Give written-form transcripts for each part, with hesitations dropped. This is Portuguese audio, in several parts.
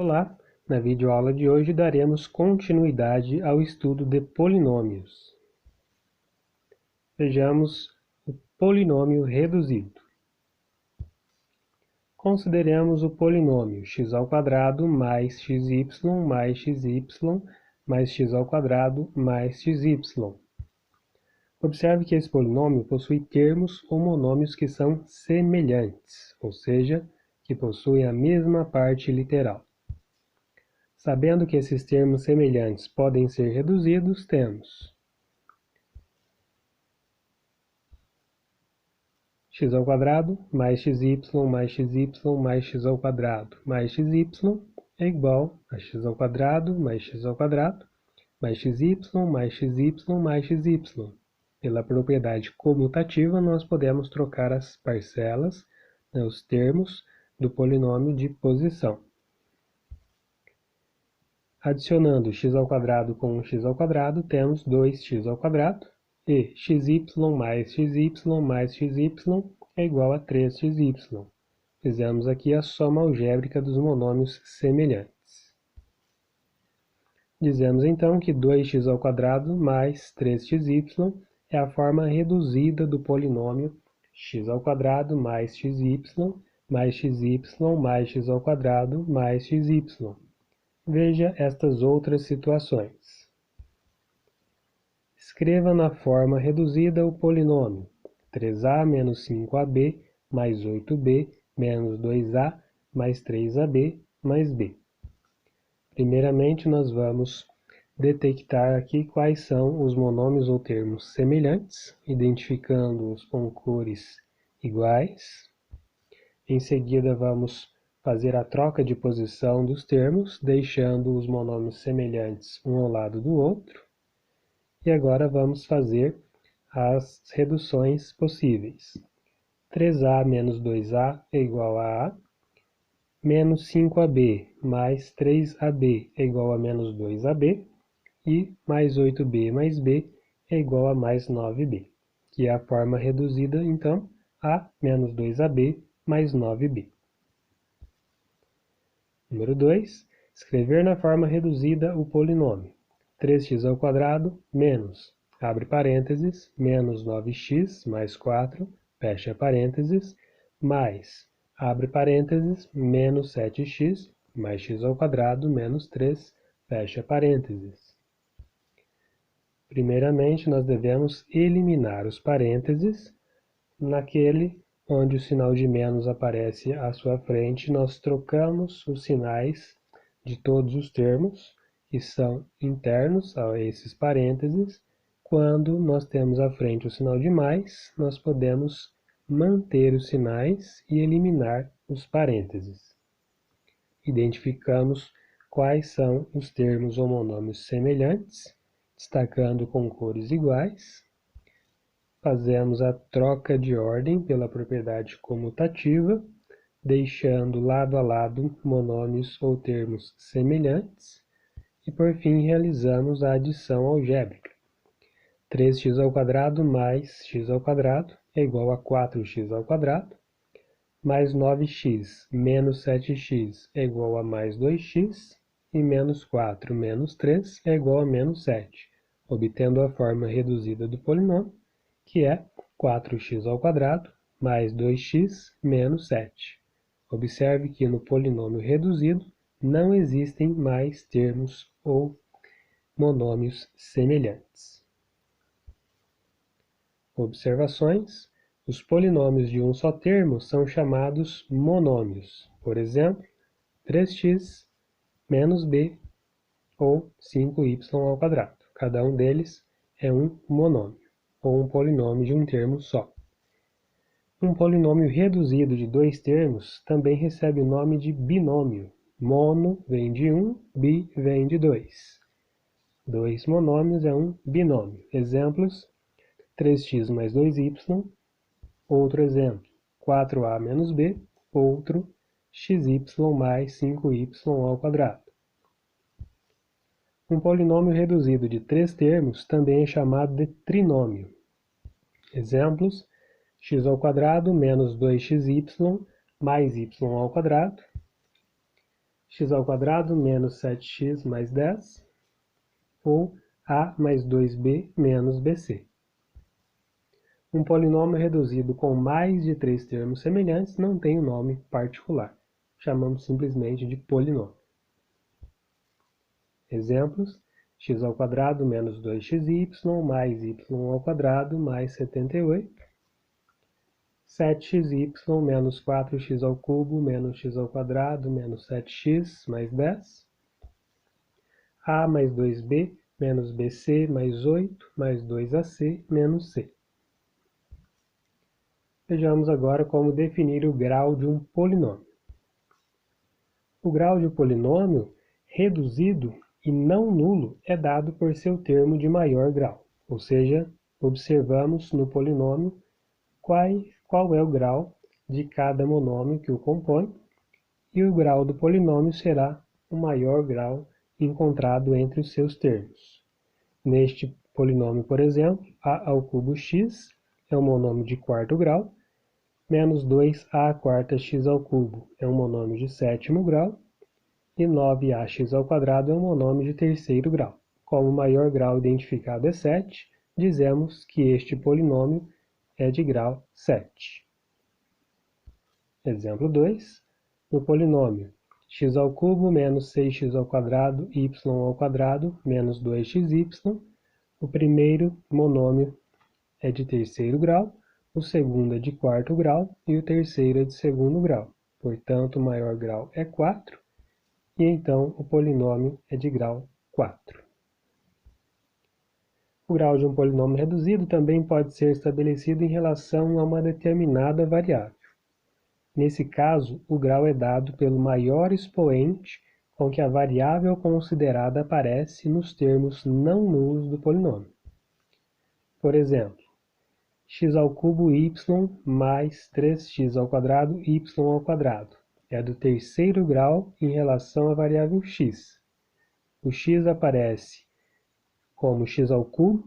Olá, na videoaula de hoje daremos continuidade ao estudo de polinômios. Vejamos o polinômio reduzido. Consideremos o polinômio x² mais xy mais xy mais x² mais xy. Observe que esse polinômio possui termos ou monômios que são semelhantes, ou seja, que possuem a mesma parte literal. Sabendo que esses termos semelhantes podem ser reduzidos, temos x² mais xy mais xy mais x² mais xy é igual a x² mais x² mais xy mais xy mais xy. Pela propriedade comutativa, nós podemos trocar as parcelas, os termos do polinômio de posição. Adicionando x² com x², temos 2x² e xy mais xy mais xy é igual a 3xy. Fizemos aqui a soma algébrica dos monômios semelhantes. Dizemos então que 2x² mais 3xy é a forma reduzida do polinômio x² mais xy mais xy mais x² mais xy. Veja estas outras situações. Escreva na forma reduzida o polinômio 3a menos 5ab mais 8b menos 2a mais 3ab mais b. Primeiramente, nós vamos detectar aqui quais são os monômios ou termos semelhantes, identificando-os com cores iguais. Em seguida, vamos fazer a troca de posição dos termos, deixando os monômios semelhantes um ao lado do outro. E agora vamos fazer as reduções possíveis. 3a menos 2a é igual a A, menos 5ab mais 3ab é igual a menos 2ab, e mais 8b mais b é igual a mais 9b, que é a forma reduzida, então, a menos 2ab mais 9b. Número 2. Escrever na forma reduzida o polinômio 3x² menos, abre parênteses, menos 9x mais 4, fecha parênteses, mais, abre parênteses, menos 7x mais x² menos 3, fecha parênteses. Primeiramente, nós devemos eliminar os parênteses. Naquele onde o sinal de menos aparece à sua frente, nós trocamos os sinais de todos os termos que são internos a esses parênteses. Quando nós temos à frente o sinal de mais, nós podemos manter os sinais e eliminar os parênteses. Identificamos quais são os termos ou monômios semelhantes, destacando com cores iguais. Fazemos a troca de ordem pela propriedade comutativa, deixando lado a lado monômios ou termos semelhantes. E por fim realizamos a adição algébrica. 3x² mais x² é igual a 4x², mais 9x menos 7x é igual a mais 2x, e menos 4 menos 3 é igual a menos 7, obtendo a forma reduzida do polinômio, que é 4x² mais 2x menos 7. Observe que no polinômio reduzido não existem mais termos ou monômios semelhantes. Observações. Os polinômios de um só termo são chamados monômios. Por exemplo, 3x menos b ou 5y². Cada um deles é um monômio, ou um polinômio de um termo só. Um polinômio reduzido de dois termos também recebe o nome de binômio. Mono vem de 1, bi vem de 2. Dois monômios é um binômio. Exemplos: 3x mais 2y. Outro exemplo: 4a menos b. Outro: xy mais 5y². Um polinômio reduzido de três termos também é chamado de trinômio. Exemplos: x² menos 2xy mais y², x² menos 7x mais 10, ou a mais 2b menos bc. Um polinômio reduzido com mais de 3 termos semelhantes não tem um nome particular. Chamamos simplesmente de polinômio. Exemplos: x² menos 2xy mais y² mais 78, 7xy menos 4x³ menos x² menos 7x mais 10, a mais 2b menos bc mais 8 mais 2ac menos c. Vejamos agora como definir o grau de um polinômio. O grau de um polinômio reduzido e não nulo é dado por seu termo de maior grau, ou seja, observamos no polinômio qual é o grau de cada monômio que o compõe, e o grau do polinômio será o maior grau encontrado entre os seus termos. Neste polinômio, por exemplo, a² x é um monômio de quarto grau, menos 2a² é um monômio de sétimo grau, e 9ax² é um monômio de terceiro grau. Como o maior grau identificado é 7, dizemos que este polinômio é de grau 7. Exemplo 2. No polinômio x³ menos 6x² y² menos 2xy, o primeiro monômio é de terceiro grau, o segundo é de quarto grau e o terceiro é de segundo grau. Portanto, o maior grau é 4, e então o polinômio é de grau 4. O grau de um polinômio reduzido também pode ser estabelecido em relação a uma determinada variável. Nesse caso, o grau é dado pelo maior expoente com que a variável considerada aparece nos termos não nulos do polinômio. Por exemplo, x³ y mais 3x² y² é do terceiro grau em relação à variável x. O x aparece como x³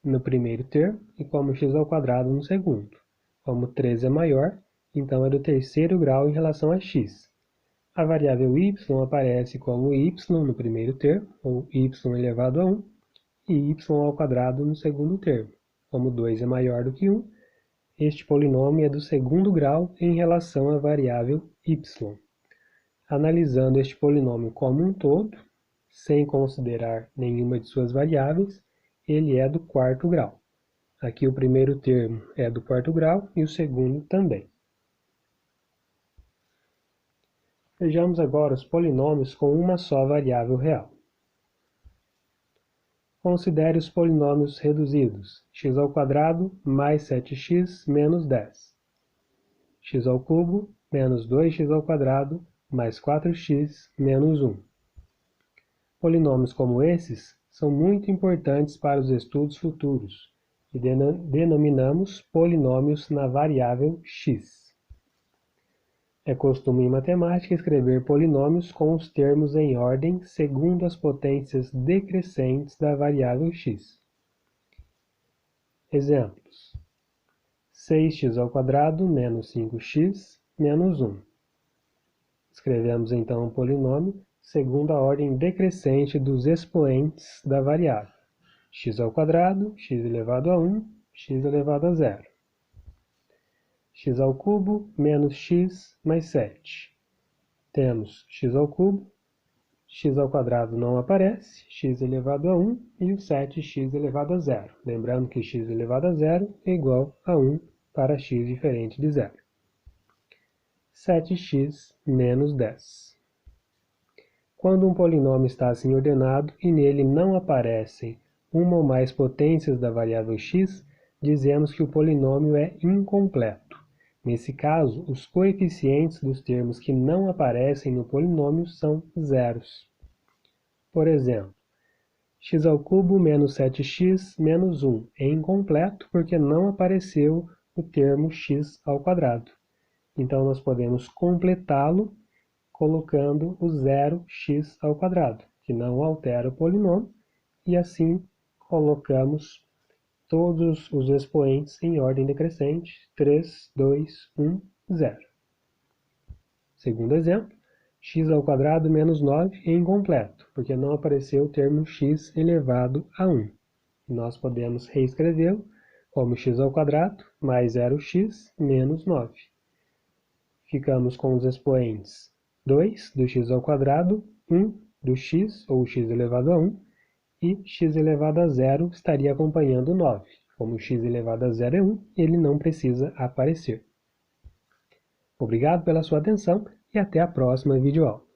no primeiro termo e como x² no segundo. Como 3 é maior, então é do terceiro grau em relação a x. A variável y aparece como y no primeiro termo, ou y elevado a 1, e y² no segundo termo. Como 2 é maior do que 1, este polinômio é do segundo grau em relação à variável y. Analisando este polinômio como um todo, sem considerar nenhuma de suas variáveis, ele é do quarto grau. Aqui o primeiro termo é do quarto grau e o segundo também. Vejamos agora os polinômios com uma só variável real. Considere os polinômios reduzidos: x² mais 7x menos 10, x³ menos 2x² mais 4x menos 1. Polinômios como esses são muito importantes para os estudos futuros e denominamos polinômios na variável x. É costume em matemática escrever polinômios com os termos em ordem segundo as potências decrescentes da variável x. Exemplos: 6x² menos 5x menos 1. Escrevemos então um polinômio segundo a ordem decrescente dos expoentes da variável: x², x elevado a 1, x elevado a 0. x³ menos x mais 7. Temos x², x² não aparece, x elevado a 1 e o 7x elevado a 0. Lembrando que x elevado a 0 é igual a 1 para x diferente de 0. 7x menos 10. Quando um polinômio está assim ordenado e nele não aparecem uma ou mais potências da variável x, dizemos que o polinômio é incompleto. Nesse caso, os coeficientes dos termos que não aparecem no polinômio são zeros. Por exemplo, x³ menos 7x menos 1 é incompleto porque não apareceu o termo x². Então, nós podemos completá-lo colocando o zero x², que não altera o polinômio, e assim colocamos todos os expoentes em ordem decrescente: 3, 2, 1, 0. Segundo exemplo, x² menos 9 é incompleto, porque não apareceu o termo x elevado a 1. Nós podemos reescrevê-lo como x² mais 0x menos 9. Ficamos com os expoentes 2 do x², 1 do x, ou x elevado a 1, e x elevado a 0 estaria acompanhando 9. Como x elevado a 0 é 1, ele não precisa aparecer. Obrigado pela sua atenção e até a próxima videoaula.